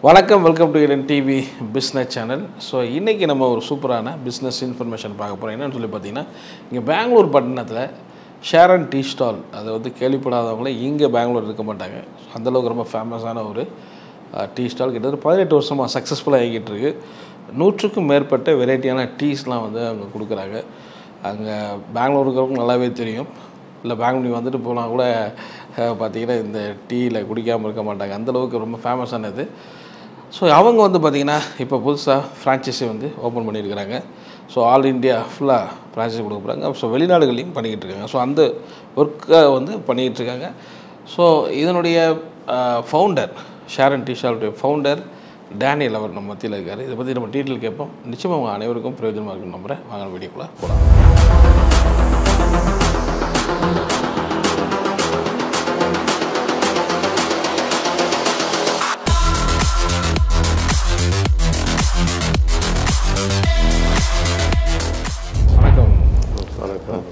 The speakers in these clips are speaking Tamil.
வணக்கம், welcome to Eden TV business channel. So இன்றைக்கி நம்ம ஒரு சூப்பரான பிஸ்னஸ் இன்ஃபர்மேஷன் பார்க்க போகிறோம். என்னென்னு சொல்லி பார்த்தீங்கன்னா, இங்கே பெங்களூர் பட்டணத்தில் ஷேரன் டீ ஸ்டால், அதை வந்து கேள்விப்படாதவங்களே இங்கே பெங்களூர் இருக்க மாட்டாங்க. அந்தளவுக்கு ரொம்ப ஃபேமஸான ஒரு டீ ஸ்டால். கிட்டத்தட்ட 18 வருஷமாக சக்ஸஸ்ஃபுல்லாக ஆகிட்டு இருக்கு. 100க்கும் மேற்பட்ட வெரைட்டியான டீஸ்லாம் வந்து அவங்க கொடுக்குறாங்க. அங்கே பெங்களூருக்கு நல்லாவே தெரியும். இல்லை பெங்களூர் வந்துட்டு போனால் கூட பார்த்திங்கன்னா இந்த டீயில் குடிக்காமல் இருக்க மாட்டாங்க. அந்தளவுக்கு ரொம்ப ஃபேமஸானது. ஸோ அவங்க வந்து பார்த்திங்கன்னா இப்போ புதுசாக ஃப்ரான்ச்சைஸி வந்து ஓப்பன் பண்ணியிருக்கிறாங்க. ஸோ ஆல் இண்டியா ஃபுல்லாக ஃப்ரான்ச்சைஸி கொடுக்க போகிறாங்க. ஸோ வெளிநாடுகளையும் பண்ணிக்கிட்டு இருக்காங்க. ஸோ அந்த ஒர்க்கை வந்து பண்ணிக்கிட்டு இருக்காங்க. ஸோ இதனுடைய ஃபவுண்டர், ஷேரன் டீ ஸ்டாலுடைய ஃபவுண்டர் டேனியல் அவர் நம்ம மத்தியில் இருக்கார். இதை பற்றி நம்ம டீட்டெயில் கேட்போம். நிச்சயமாக அவங்க அனைவருக்கும் பிரயோஜனமாக இருக்குன்னு நம்புகிறேன். வாங்க வீடியோக்குள்ளே போகலாம்.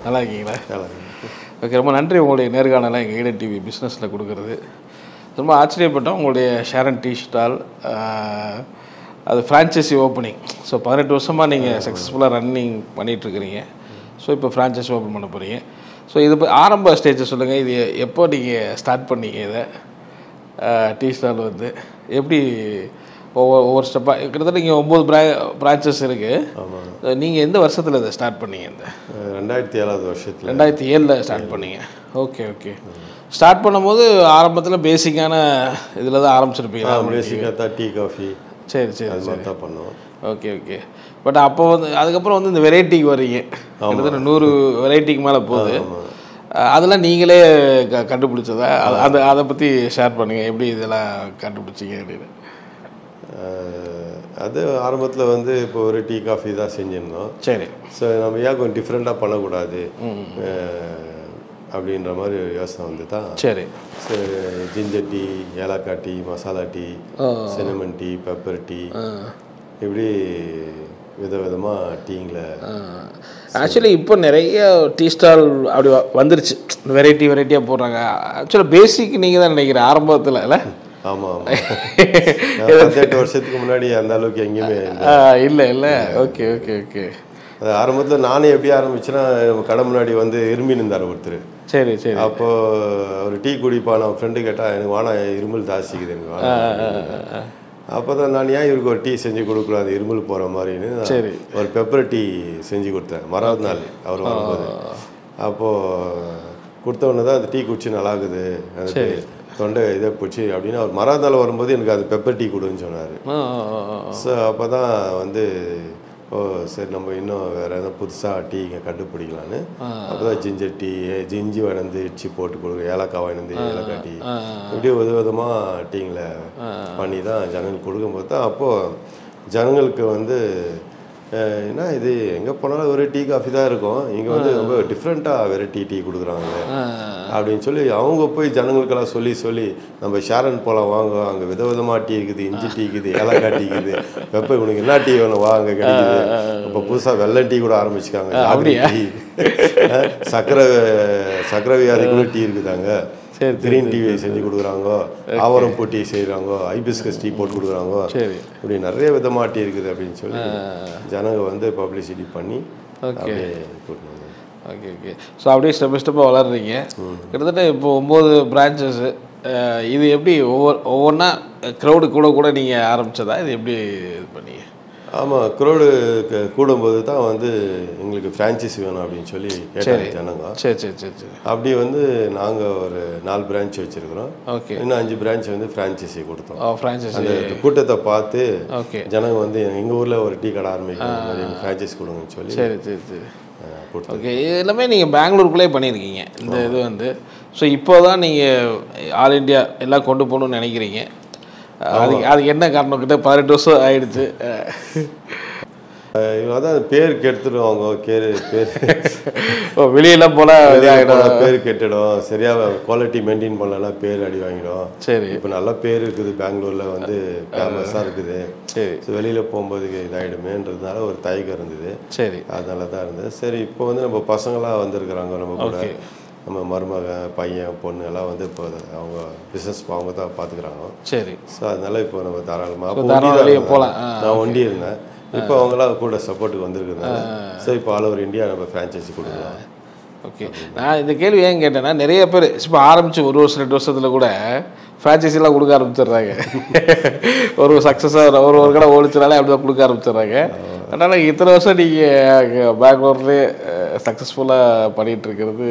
நல்லா இருக்கீங்களா? ஓகே, ரொம்ப நன்றி. உங்களுடைய நேர்காணலாம் எங்கள் ஈடன் டிவி பிஸ்னஸில் கொடுக்குறது ரொம்ப ஆச்சரியப்பட்டோம். உங்களுடைய ஷேரன் டீ ஸ்டால் அது ஃப்ரான்ச்சைஸி ஓப்பனிங். ஸோ 18 வருஷமாக நீங்கள் சக்ஸஸ்ஃபுல்லாக ரன்னிங் பண்ணிகிட்ருக்கிறீங்க. ஸோ இப்போ ஃப்ரான்ச்சைஸி ஓப்பன் பண்ண போகிறீங்க. ஸோ இது ஆரம்ப ஸ்டேஜை சொல்லுங்கள். இது எப்போ நீங்கள் ஸ்டார்ட் பண்ணீங்க? இதை டீ ஸ்டால் வந்து எப்படி ஒவ்வொரு ஸ்டெப்பாக கிட்டத்தட்ட இங்கே 9 பிரான்ச்சஸ் இருக்குது. நீங்கள் எந்த வருஷத்தில் இதை ஸ்டார்ட் பண்ணீங்க? இந்த 2007 வருஷத்தில் 2007 ஸ்டார்ட் பண்ணீங்க. Okay okay. ஸ்டார்ட் பண்ணும்போது ஆரம்பத்தில் பேசிக்கான இதில் தான் ஆரம்பிச்சிருப்பீங்க. பேசிக்காக தான் டீ காஃபி. சரி சரி அது மாதிரி தான் பண்ணுவோம். Okay okay. பட் அப்போ வந்து அதுக்கப்புறம் வந்து இந்த வெரைட்டிக்கு வரீங்க. கிட்டத்தட்ட 100 வெரைட்டிக்கு மேலே போகுது. அதெல்லாம் நீங்களே கண்டுபிடிச்சதா? அதை பற்றி ஷேர் பண்ணுங்கள். எப்படி இதெல்லாம் கண்டுபிடிச்சிங்க அப்படின்னு? அது ஆரம்பத்தில் வந்து இப்போ ஒரு டீ காஃபி தான் செஞ்சுருந்தோம். சரி. ஸோ நம்ம ஏன் கொஞ்சம் டிஃப்ரெண்ட்டாக பண்ணக்கூடாது அப்படின்ற மாதிரி யோசனை வந்து தான். சரி. சரி, ஜிஞ்சர் டீ, ஏலக்காய் tea, masala tea, cinnamon tea, pepper tea, இப்படி விதவிதமாக டீங்களை. ஆக்சுவலி இப்போ நிறைய டீ ஸ்டால் அப்படி வந்துருச்சு. வெரைட்டியாக போடுறாங்க. ஆக்சுவலாக பேசிக் நீங்கள் தான் நினைக்கிறேன் ஆரம்பத்தில், இல்லை? ஆமாம் ஆமாம். 18 வருஷத்துக்கு முன்னாடி அந்த அளவுக்கு எங்கேயுமே இல்லை. Okay okay okay. அது ஆரம்பத்தில் நானே எப்படி ஆரம்பிச்சேன்னா, கடை முன்னாடி வந்து இரும்பின்னு இருந்தார் ஒருத்தர். சரி சரி. அப்போது ஒரு டீ குடிப்பா, நான் ஃப்ரெண்டு கேட்டால் எனக்கு வானா இருமல் ஜாஸ்திக்குது எனக்கு வானா. அப்போ தான் நான் ஏன் இவருக்கு ஒரு டீ செஞ்சு கொடுக்குறோம் அது இருமல் போகிற மாதிரின்னு ஒரு பெப்பர் டீ செஞ்சு கொடுத்தேன். மறாவது நாள் அவர் வரும்போது. அப்போது கொடுத்தவொடனே தான் அந்த டீ குடிச்சு நல்லா இருக்குது, அது தொண்டை இதை போச்சு அப்படின்னு அவர் மறாந்தால் வரும்போது எனக்கு அது பெப்பர் டீ கொடுன்னு சொன்னார். ஸோ அப்போ தான் வந்து சரி நம்ம இன்னும் வேறு எதாவது புதுசாக டீ இங்கே கண்டுபிடிக்கலான்னு அப்போ தான் ஜிஞ்சர் டீ, ஜிஞ்சி வாங்கினந்து இடிச்சு போட்டு கொடுக்குற, ஏலக்காய் வாங்கினந்து ஏலக்காய் டீ, இப்படி விதவிதமாக டீங்களை பண்ணி தான் ஜனங்களுக்கு கொடுக்கும்போது தான் அப்போது ஜனங்களுக்கு வந்து ஏன்னா இது எங்கே போனாலும் ஒரு டீ காஃபி தான் இருக்கும், இங்கே வந்து ரொம்ப டிஃப்ரெண்ட்டாக வெரைட்டி டீ கொடுக்குறாங்க அப்படின்னு சொல்லி அவங்க போய் ஜனங்களுக்கெல்லாம் சொல்லி நம்ம ஷேரன் போகலாம் வாங்க, அங்கே விதவிதமாக டீ இருக்குது, இஞ்சி டீ இருக்குது, ஏலக்காய் டீ இருக்குது, வெப்ப உனக்கு என்ன டீ வேணும் வா அங்கே கிடைக்குது. இப்போ புதுசாக வெள்ளை டீ கூட ஆரம்பிச்சுக்காங்க. அப்படி டீ, சக்கரை வியாதிக்குள்ள டீ இருக்குதாங்க, கிரீன் டீ செஞ்சு கொடுக்குறாங்க, ஆவரம் பூ டீ செய்கிறாங்க, ஐபிஸ்கஸ் டீ போட்டு கொடுக்குறாங்க, இப்படி நிறைய விதமாக டீ இருக்குது அப்படின்னு சொல்லி ஜனங்க வந்து பப்ளிசிட்டி பண்ணி அப்படியே கொடுக்குறாங்க. Okay okay. ஸோ அப்படியே ஸ்டெப் பை ஸ்டெப்பாக வளர்றீங்க. கிட்டத்தட்ட இப்போ 9 பிரான்ச்சஸ். இது எப்படி ஒவ்வொன்றா க்ரௌடு கூட நீங்கள் ஆரம்பித்ததா? இது எப்படி இது பண்ணீங்க? ஆமாம், க்ரௌடு கூடும்போது தான் வந்து எங்களுக்கு ஃப்ரான்ச்சைஸி வேணும் அப்படின்னு சொல்லி கேட்டாங்க ஜனங்க. சரி. அப்படி வந்து நாங்கள் ஒரு 4 பிரான்ச் வச்சுருக்கிறோம். ஓகே. இன்னும் 5 பிரான்ச் வந்து ஃப்ரான்ச்சைஸி கொடுத்தோம். ஃப்ரான்ச்சைஸி அந்த கூட்டத்தை பார்த்து ஓகே ஜனங்க வந்து எங்கள் ஊரில் ஒரு டீ கடை ஆரம்பிக்கணும், மாதிரி ஃப்ரான்ச்சைஸி கொடுங்கன்னு சொல்லி. சரி ஓகே. இது எல்லாமே நீங்கள் பெங்களூருக்குள்ளே பண்ணியிருக்கீங்க இந்த இது வந்து. ஸோ இப்போ தான் நீங்கள் ஆல் இண்டியா எல்லாம் கொண்டு போகணுன்னு நினைக்கிறீங்க. அதுக்கு என்ன காரணம்? கிட்ட 18 வருஷம் ஆயிடுச்சு. அதான் பேர் கெடுத்துடுவாங்க. பேர் வெளியெல்லாம் போல பேர் கெட்டுடும், சரியாக குவாலிட்டி மெயின்டைன் பண்ணலன்னா பேர் அடி வாங்கிடும். சரி. இப்போ நல்ல பேர் இருக்குது பெங்களூரில் வந்து ஃபேமஸாக இருக்குது. சரி. ஸோ வெளியில் போகும்போது இதாகிடுமேன்றதுனால ஒரு தயக்கம் இருந்தது. சரி. அதனால தான் இருந்தது. சரி, இப்போ வந்து நம்ம பசங்களாக வந்திருக்கிறாங்க நம்ம கூட. நம்ம மருமகன் பையன் பொண்ணு எல்லாம் வந்து இப்போ அவங்க பிஸ்னஸ் அவங்க தான் பார்த்துக்குறாங்க. சரி. ஸோ அதனால இப்போ நம்ம தாராளமாக போகலாம். நான் ஒண்டி இருந்தேன். இப்போ அவங்களாம் கூட சப்போர்ட்டுக்கு வந்திருக்கிறதுனால ஸோ இப்போ ஆல் ஓவர் இந்தியா நம்ம ஃப்ரான்ச்சைஸி கொடுக்கலாம். ஓகே. நான் இந்த கேள்வி ஏன் கேட்டேன்னா நிறைய பேர் இப்போ ஆரம்பித்து 1 வருஷம் 2 வருஷத்தில் கூட ஃப்ரான்ச்சைஸிலாம் கொடுக்க ஆரம்பிச்சிடுறாங்க. ஒரு சக்ஸஸாக ஒரு கடை ஓடிச்சனாலே அப்படி தான் கொடுக்க ஆரம்பிச்சிடுறாங்க. அதனால் இத்தனை வருஷம் நீங்கள் பெங்களூர்லேயே சக்ஸஸ்ஃபுல்லாக பண்ணிகிட்ருக்கிறது,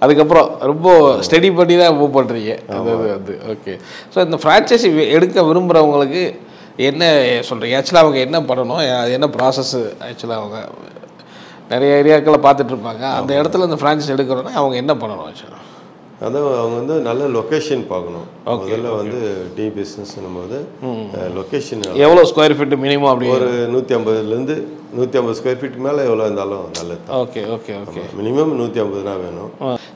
அதுக்கப்புறம் ரொம்ப ஸ்டடி பண்ணி தான் மூவ் பண்ணுறீங்க. அது ஓகே. ஸோ இந்த ஃப்ரான்ச்சைஸி எடுக்க விரும்புகிறவங்களுக்கு என்ன சொல்கிறீங்க? ஆக்சுவலாக அவங்க என்ன பண்ணணும், அது என்ன ப்ராசஸ்ஸு? ஆக்சுவலாக அவங்க நிறைய ஏரியாக்களை பார்த்துட்ருப்பாங்க, அந்த இடத்துல இந்த ஃப்ரான்ச்சைஸ் எடுக்கணும்னா அவங்க என்ன பண்ணணும்? ஆக்சுவலாக அதான் அவங்க வந்து நல்ல லொக்கேஷன் பார்க்கணும். முதல்ல வந்து டீ பிஸ்னஸ்னும் போது லொக்கேஷன் எவ்வளோ ஸ்கொயர் ஃபீட்டு மினிமம்? அப்படி ஒரு 150 ஸ்கொயர் ஃபீட் மேலே எவ்வளோ இருந்தாலும் நல்லது. Okay okay okay. மினிமம் 150 வேணும்.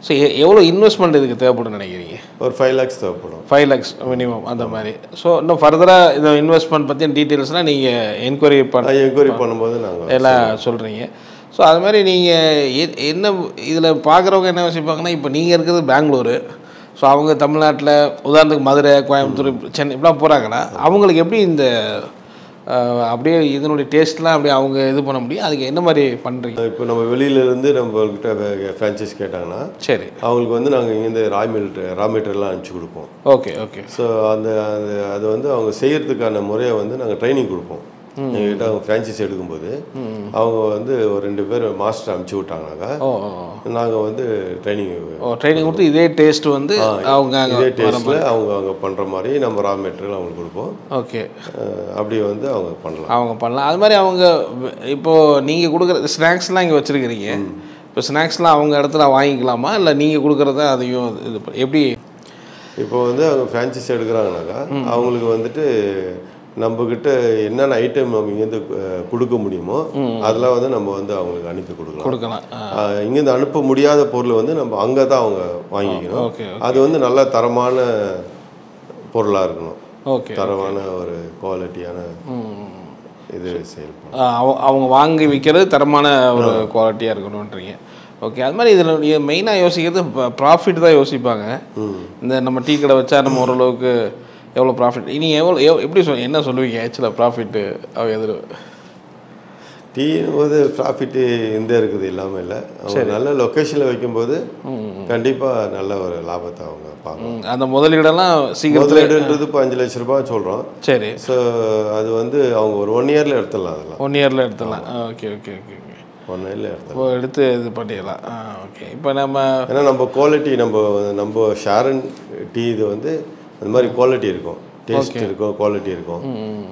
ஸோ எவ்வளோ இன்வெஸ்ட்மெண்ட் இதுக்கு தேவைப்படும் நினைக்கிறீங்க? ஒரு 5 lakhs தேவைப்படும். 5 lakhs மினிமம் அந்த மாதிரி. ஸோ இன்னும் ஃபர்தராக இந்த இன்வெஸ்ட்மெண்ட் பற்றின டீட்டெயில்ஸ்னால் நீங்கள் என்கொயரி பண்ணும்போது நாங்கள் எல்லாம் சொல்கிறீங்க. ஸோ அது மாதிரி நீங்கள் என்ன இதில் பார்க்குறவங்க என்ன யோசிப்பாங்கன்னா, இப்போ நீங்கள் இருக்கிறது பெங்களூரு, ஸோ அவங்க தமிழ்நாட்டில் உதாரணத்துக்கு மதுரை, கோயம்புத்தூர், சென்னை இப்படிலாம் போகிறாங்கன்னா அவங்களுக்கு எப்படி இந்த அப்படியே இதனுடைய டேஸ்ட்லாம் அப்படியே அவங்க இது பண்ண முடியும்? அதுக்கு என்ன மாதிரி பண்ணுறீங்க? இப்போ நம்ம வெளியிலேருந்து நம்மக்கிட்ட ஃப்ரான்ச்சைஸ் கேட்டாங்கன்னா சரி, அவங்களுக்கு வந்து நாங்கள் இங்கேருந்து ரா மெட்டீரியல்லாம் அனுப்பிச்சி கொடுப்போம். Okay okay. ஸோ அது வந்து அவங்க செய்கிறதுக்கான முறையை வந்து நாங்கள் ட்ரைனிங் கொடுப்போம். எங்ககிட்ட அவங்க ஃப்ரான்ச்சைஸ் எடுக்கும்போது அவங்க வந்து ஒரு 2 பேர் மாஸ்டர் அனுப்பிச்சி விட்டாங்கனாக்கா நாங்கள் வந்து ட்ரைனிங் கொடுத்து இதே டேஸ்ட் வந்து அவங்க இதே டேஸ்ட்டில் அவங்க பண்ணுற மாதிரி நம்ம ரா மெட்டீரியல் அவங்களுக்கு கொடுப்போம். ஓகே. அப்படி வந்து அவங்க பண்ணலாம். அது மாதிரி அவங்க இப்போது நீங்கள் கொடுக்குற ஸ்நாக்ஸ்லாம் இங்கே வச்சுருக்கிறீங்க, இப்போ ஸ்நாக்ஸ்லாம் அவங்க இடத்துல வாங்கிக்கலாமா இல்லை நீங்கள் கொடுக்குறத அதையும் இது எப்படி? இப்போ வந்து அவங்க ஃப்ரான்ச்சைஸ் எடுக்கிறாங்கனாக்கா அவங்களுக்கு வந்துட்டு நம்மக்கிட்ட என்னென்ன ஐட்டம் நம்ம இங்கேருந்து கொடுக்க முடியுமோ அதெல்லாம் வந்து நம்ம வந்து அவங்களுக்கு அனுப்பி கொடுக்கலாம். இங்கேருந்து அனுப்ப முடியாத பொருளை வந்து நம்ம அங்கே தான் அவங்க வாங்கிக்கணும். அது வந்து நல்ல தரமான பொருளாக இருக்கணும். தரமான ஒரு குவாலிட்டியான இது செய்யணும். அவங்க வாங்கி விற்கிறது தரமான ஒரு குவாலிட்டியாக இருக்கணுன்றீங்க. ஓகே. அது மாதிரி இதில் மெயினாக யோசிக்கிறது ப்ராஃபிட் தான் யோசிப்பாங்க. இந்த நம்ம டீ கடை வச்சா நம்ம ஓரளவுக்கு எவ்வளோ ப்ராஃபிட், இனி எப்படி என்ன சொல்லுவீங்க ஆக்சுவலாக ப்ராஃபிட்டு? அவங்க எதிர் டீன்னு போது ப்ராஃபிட்டு இந்த இருக்குது இல்லாமல் இல்லை. அவங்க நல்ல லொக்கேஷனில் வைக்கும்போது கண்டிப்பாக நல்ல ஒரு லாபத்தை அவங்க பார்க்கணும். அந்த முதலீடெல்லாம் முதலீடுன்றது இப்போ 5 லட்ச ரூபாய் சொல்கிறோம். சரி. ஸோ அது வந்து அவங்க ஒரு 1 yearல எடுத்துடலாம். அதெல்லாம் 1 yearல எடுத்துடலாம். Okay okay okay. 1 yearல எடுத்துடலாம், எடுத்து இது பண்ணிடலாம். ஓகே. இப்போ ஏன்னா நம்ம குவாலிட்டி நம்ம ஷாரன் டீ இது வந்து அந்த மாதிரி குவாலிட்டி இருக்கும், டேஸ்ட் இருக்கும், குவாலிட்டி இருக்கும்.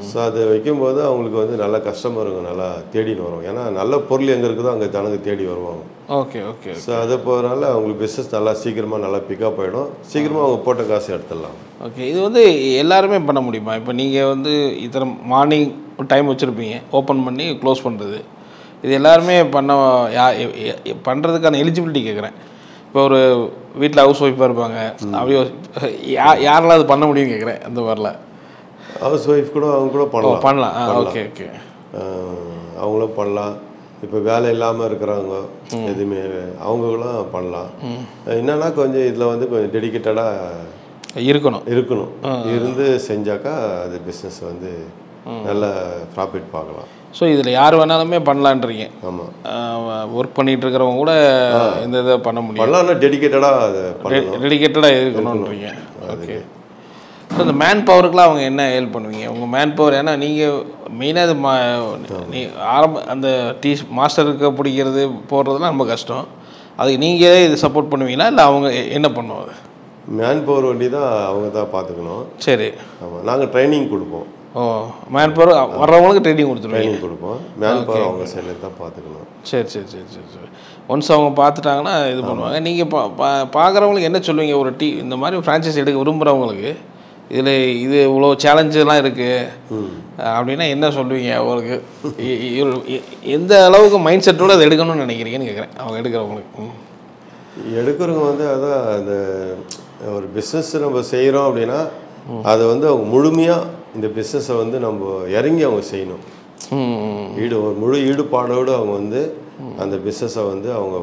ஸோ அதை வைக்கும்போது அவங்களுக்கு வந்து நல்ல கஸ்டமருங்க நல்லா தேடின்னு வரும். ஏன்னா நல்ல பொருள் எங்கே இருக்குதோ அங்கே ஜனங்க தேடி வருவாங்க. Okay okay. ஸோ அதை போகிறதுனால அவங்களுக்கு பிஸ்னஸ் நல்லா சீக்கிரமாக நல்லா பிக்கப் ஆகிடும். சீக்கிரமாக அவங்க போட்ட காசு எடுத்துடலாம். ஓகே. இது வந்து எல்லாருமே பண்ண முடியுமா? இப்போ நீங்கள் வந்து இத்தனை மார்னிங் டைம் வச்சுருப்பீங்க ஓப்பன் பண்ணி க்ளோஸ் பண்ணுறது, இது எல்லாருமே பண்ணுறதுக்கான எலிஜிபிலிட்டி கேட்குறேன். இப்போ ஒரு வீட்டில் ஹவுஸ் ஒய்ஃபாக இருப்பாங்க, அப்படியே யாரெல்லாம் அது பண்ண முடியும்னு கேட்குறேன். அந்த மாதிரிலாம் ஹவுஸ் ஒய்ஃப் கூட அவங்க கூட பண்ணலாம். Okay okay. அவங்களும் பண்ணலாம். இப்போ வேலை இல்லாமல் இருக்கிறவங்க எதுவுமே அவங்களும் பண்ணலாம். என்னன்னா கொஞ்சம் இதில் வந்து கொஞ்சம் டெடிக்கேட்டடாக இருக்கணும். இருந்து செஞ்சாக்கா அது பிஸ்னஸ் வந்து நல்ல ப்ராஃபிட் பார்க்கலாம். ஸோ இதில் யார் வேணாலுமே பண்ணலான்றீங்க? ஆமாம். ஒர்க் பண்ணிகிட்டு இருக்கிறவங்க கூட இந்த இதை பண்ண முடியும். பண்ணலாம், டெடிக்கேட்டடாக இருக்கணுன்றீங்க. ஓகே. ஸோ இந்த மேன் பவருக்குலாம் அவங்க என்ன ஹெல்ப் பண்ணுவீங்க? உங்கள் மேன் பவர், ஏன்னா நீங்கள் மெயினாக அது அந்த டீ மாஸ்டருக்கு பிடிக்கிறது போடுறதுலாம் ரொம்ப கஷ்டம். அதுக்கு நீங்கள் இது சப்போர்ட் பண்ணுவீங்களா இல்லை அவங்க என்ன பண்ணுவாங்க? மேன் பவர் வண்டி தான் அவங்க தான் பார்த்துக்கணும். சரி. ஆமாம், நாங்கள் ட்ரைனிங் கொடுப்போம். மேன் பவர் வர்றவங்களுக்கு ட்ரைனிங் கொடுப்போம். மேன் பவர் அவங்க சைடில் தான் பார்த்துக்கணும். சரி சரி சரி சரி சரி. ஒன்ஸ் அவங்க பார்த்துட்டாங்கன்னா இது பண்ணுவாங்க. நீங்கள் பார்க்குறவங்களுக்கு என்ன சொல்லுவீங்க? ஒரு டீ இந்த மாதிரி ஃப்ரான்ச்சைஸ் எடுக்க விரும்புகிறவங்களுக்கு இதில் இது இவ்வளோ சேலஞ்செலாம் இருக்குது அப்படின்னா என்ன சொல்லுவீங்க அவங்களுக்கு? எந்த அளவுக்கு மைண்ட் செட்டோடு அதை எடுக்கணும்னு நினைக்கிறீங்கன்னு கேட்குறேன். அவங்க எடுக்கிறவங்க வந்து அதான் அந்த ஒரு பிஸ்னஸ் நம்ம செய்கிறோம் அப்படின்னா அதை வந்து அவங்க முழுமையாக இந்த பிஸ்னஸை வந்து நம்ம இறங்கி அவங்க செய்யணும். ஒரு முழு ஈடுபாடோடு அவங்க வந்து அந்த பிஸ்னஸை வந்து அவங்க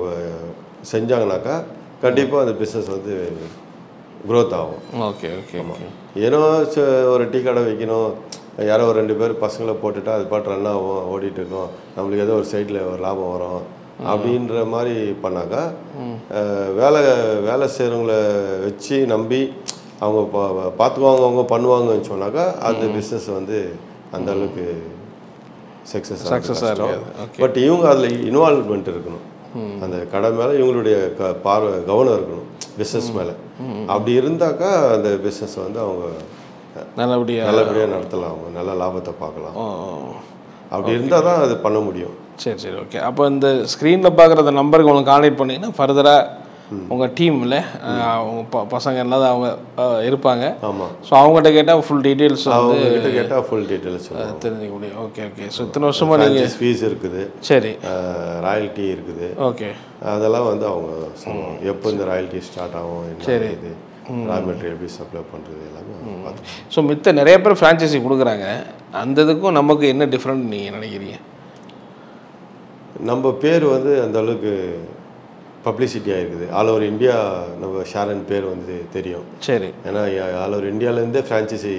செஞ்சாங்கனாக்கா கண்டிப்பாக அந்த பிஸ்னஸ் வந்து க்ரோத் ஆகும். Okay okay okay. ஏன்னோ ஒரு டீ கடை வைக்கணும், யாரோ ஒரு 2 பேர் பசங்களை போட்டுட்டா அது பாட்டு ரன் ஆகும், ஓடிட்டு இருக்கோம், நம்மளுக்கு ஏதோ ஒரு சைடில் ஒரு லாபம் வரும் அப்படின்ற மாதிரி பண்ணாக்கா வேலை செய்கிறவங்கள வச்சு நம்பி அவங்க பார்த்துக்குவாங்க, அவங்க பண்ணுவாங்கன்னு சொன்னாக்கா அந்த பிஸ்னஸ் வந்து அந்த அளவுக்கு சக்ஸஸ் ஆகும். பட் இவங்க அதில் இன்வால்வ்மெண்ட் இருக்கணும், அந்த கடை மேலே இவங்களுடைய கவனம் இருக்கணும் பிஸ்னஸ் மேலே. அப்படி இருந்தாக்கா அந்த பிஸ்னஸ் வந்து அவங்க நல்லபடியாக நடத்தலாம், அவங்க நல்ல லாபத்தை பார்க்கலாம். அப்படி இருந்தால் தான் அது பண்ண முடியும். சரி சரி ஓகே. அப்போ இந்த ஸ்க்ரீனில் பார்க்குற அந்த நம்பருக்கு உங்களுக்கு கான்டாக்ட் பண்ணிங்கன்னா ஃபர்தராக உங்கள் டீமில் அவங்க பசங்க எல்லாம் அவங்க இருப்பாங்க. ஆமாம். ஸோ அவங்ககிட்ட கேட்டால் ஃபுல் டீட்டெயில்ஸ் அவங்ககிட்ட கேட்டால் ஃபுல் டீட்டெயில்ஸ் தெரிஞ்சுக்க முடியும். Okay okay. ஸோ இத்தனை வருஷமாக நீங்கள் ஃபீஸ் இருக்குது, சரி, ராயல்ட்டி இருக்குது, ஓகே, அதெல்லாம் வந்து அவங்க சொல்லுவாங்க எப்போ இந்த ராயல்ட்டி ஸ்டார்ட் ஆகும், சரி, இது ரா மெட்டீரியல் எப்படி சப்ளை பண்ணுறது எல்லாமே பார்த்து. ஸோ மித்த நிறைய பேர் ஃப்ரான்ச்சைஸி கொடுக்குறாங்க, அந்த இதுக்கும் நமக்கு என்ன டிஃப்ரெண்ட் நீங்கள் நினைக்கிறீங்க? நம்ம பேர் வந்து அந்த அளவுக்கு பப்ளிசிட்டியாக இருக்குது, ஆல் ஓவர் இந்தியா நம்ம ஷாரன் பேர் வந்து தெரியும். சரி. ஏன்னா ஆல் ஓவர் இந்தியாவிலேருந்தே ஃப்ரான்ச்சைஸி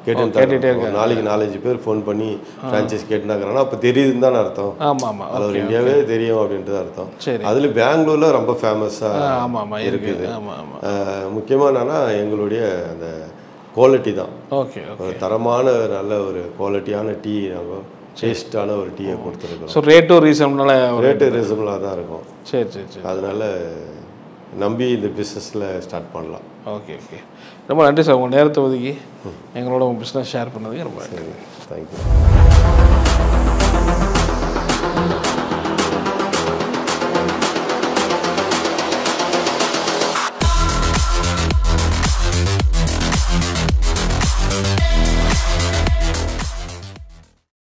கேட்டுட்டு நாளைக்கு 4-5 பேர் ஃபோன் பண்ணி ஃப்ரான்ச்சைஸ் கேட்டுனாங்கிறாங்கன்னா அப்போ தெரியுதுன்னு தானே அர்த்தம். ஆமாம் ஆமாம். ஆல் ஓவர் இந்தியாவே தெரியும் அப்படின்றது அர்த்தம். சரி. அதில் பெங்களூரில் ரொம்ப ஃபேமஸாக இருக்குது. முக்கியமாக என்னன்னா எங்களுடைய அந்த குவாலிட்டி தான். ஓகே. ஒரு தரமான நல்ல ஒரு குவாலிட்டியான டீ, நாங்கள் டேஸ்டான ஒரு டீயை கொடுத்துருக்கோம். ஸோ ரேட்டு ரீசனபிளாக தான் இருக்கும். சரி சரி சரி. அதனால நம்பி இந்த பிஸ்னஸில் ஸ்டார்ட் பண்ணலாம். Okay okay. ரொம்ப நன்றி சார், உங்கள் நேரத்தை ஒதுக்கி எங்களோட உங்கள் பிஸ்னஸ் ஷேர் பண்ணதுக்கு ரொம்ப நன்றி. தேங்க்யூ.